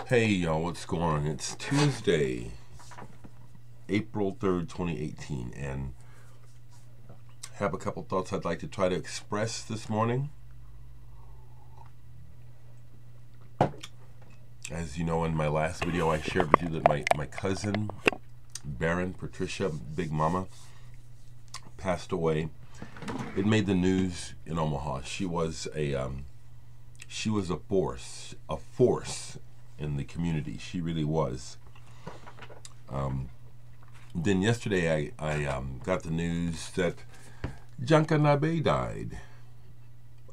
Hey y'all, what's going on? It's Tuesday, April 3rd, 2018, and have a couple thoughts I'd like to try to express this morning. As you know, in my last video, I shared with you that my cousin, Baron Patricia, Big Mama, passed away. It made the news in Omaha. She was a force in the community. She really was. Then yesterday I got the news that Jankanabe died.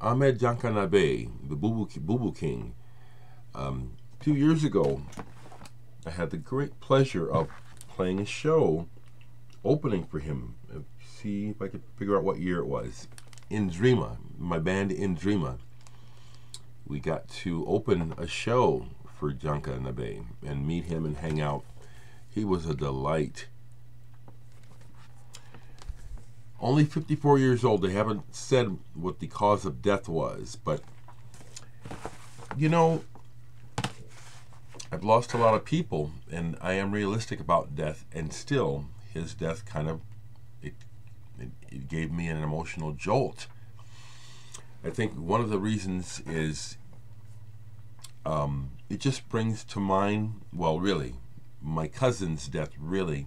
Ahmed Jankanabe, the Boo Boo King. A few years ago, I had the great pleasure of playing a show opening for him. See if I could figure out what year it was. In Dreama, my band In Dreama. We got to open a show for Jankanabe and meet him and hang out. He was a delight. Only 54 years old. They haven't said what the cause of death was, but you know, I've lost a lot of people, and I am realistic about death, and still his death kind of it gave me an emotional jolt. I think one of the reasons is it just brings to mind, well, really, my cousin's death really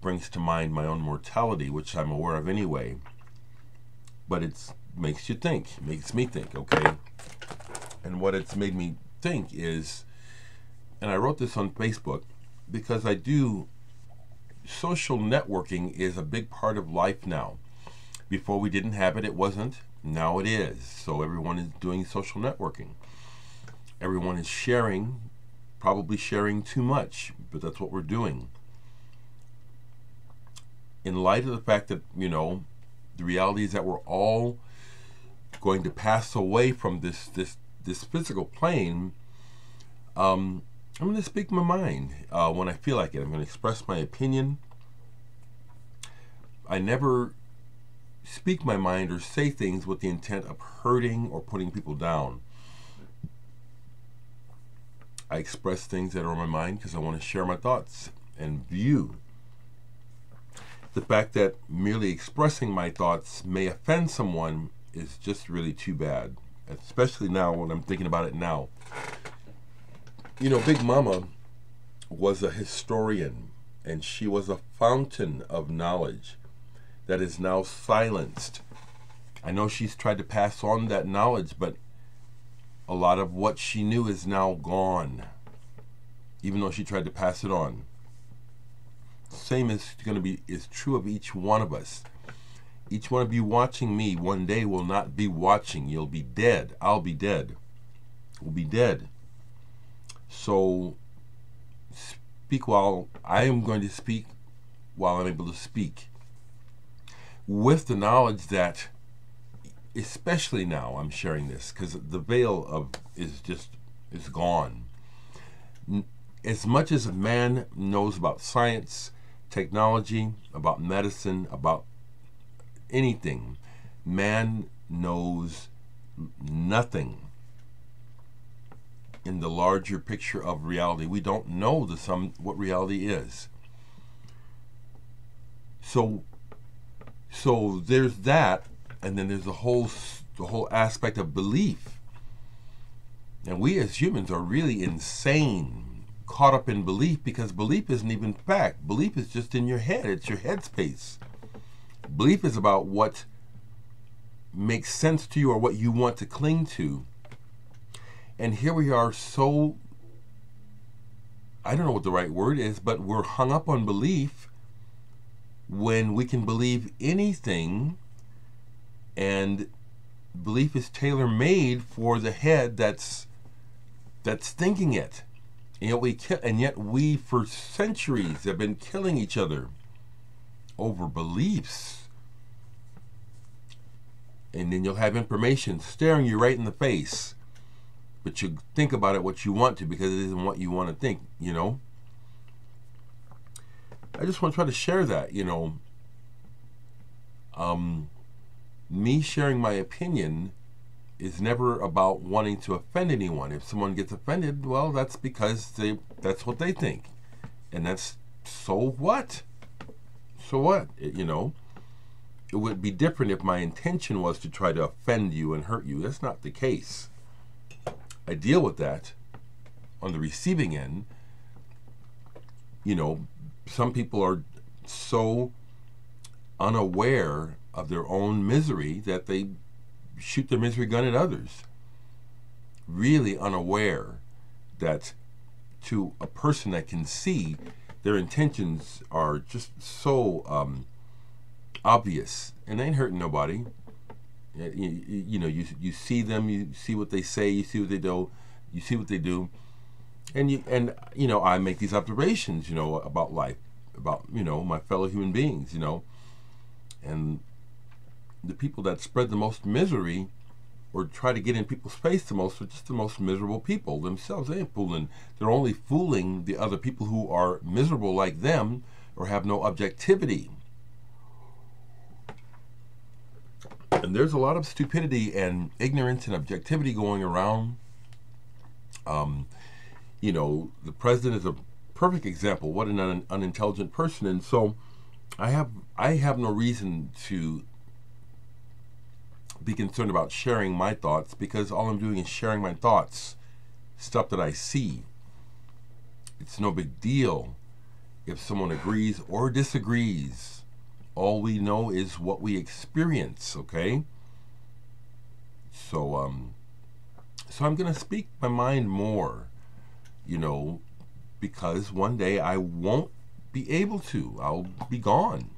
brings to mind my own mortality, which I'm aware of anyway. But it makes you think, makes me think, okay? And what it's made me think is, and I wrote this on Facebook, because I do, social networking is a big part of life now. Before we didn't have it, it wasn't. Now it is. So everyone is doing social networking. Everyone is sharing, probably sharing too much, but that's what we're doing. In light of the fact that, you know, the reality is that we're all going to pass away from this physical plane, I'm going to speak my mind when I feel like it. I'm going to express my opinion. I never speak my mind or say things with the intent of hurting or putting people down. I express things that are on my mind because I want to share my thoughts and view. The fact that merely expressing my thoughts may offend someone is just really too bad, especially now when I'm thinking about it now. You know, Big Mama was a historian, and she was a fountain of knowledge that is now silenced. I know she's tried to pass on that knowledge, but a lot of what she knew is now gone, even though she tried to pass it on. Same is true of each one of us. Each one of you watching me one day will not be watching. You'll be dead. I'll be dead. We'll be dead. So speak while I am going to speak, while I'm able to speak, with the knowledge that, especially now, I'm sharing this because the veil is gone. As much as a man knows about science, technology, about medicine, about anything, man knows nothing in the larger picture of reality. We don't know what reality is. So there's that, and then there's the whole aspect of belief. And we as humans are really insane, caught up in belief, because belief isn't even fact. Belief is just in your head. It's your headspace. Belief is about what makes sense to you or what you want to cling to. And here we are, so, I don't know what the right word is, but we're hung up on belief when we can believe anything, and belief is tailor-made for the head that's thinking it. And yet we for centuries have been killing each other over beliefs. And then you'll have information staring you right in the face, but you think about it what you want to, because it isn't what you want to think, you know. I just want to try to share that, you know. Me sharing my opinion is never about wanting to offend anyone. If someone gets offended, well, that's because that's what they think. And that's, so what? So what? It would be different if my intention was to try to offend you and hurt you. That's not the case. I deal with that on the receiving end. Some people are so unaware of their own misery that they shoot their misery gun at others. Really unaware that to a person that can see, their intentions are just so obvious, and they ain't hurting nobody. You see them, you see what they say, you see what they do, and I make these observations, about life, about my fellow human beings, and the people that spread the most misery or try to get in people's face the most are just the most miserable people themselves. They ain't fooling. They're only fooling the other people who are miserable like them or have no objectivity. And there's a lot of stupidity and ignorance and objectivity going around. The president is a perfect example. What an unintelligent person. And so I have no reason to be concerned about sharing my thoughts, because all I'm doing is sharing my thoughts, stuff that I see. It's no big deal if someone agrees or disagrees. All we know is what we experience, okay? So I'm going to speak my mind more, because one day I won't be able to. I'll be gone.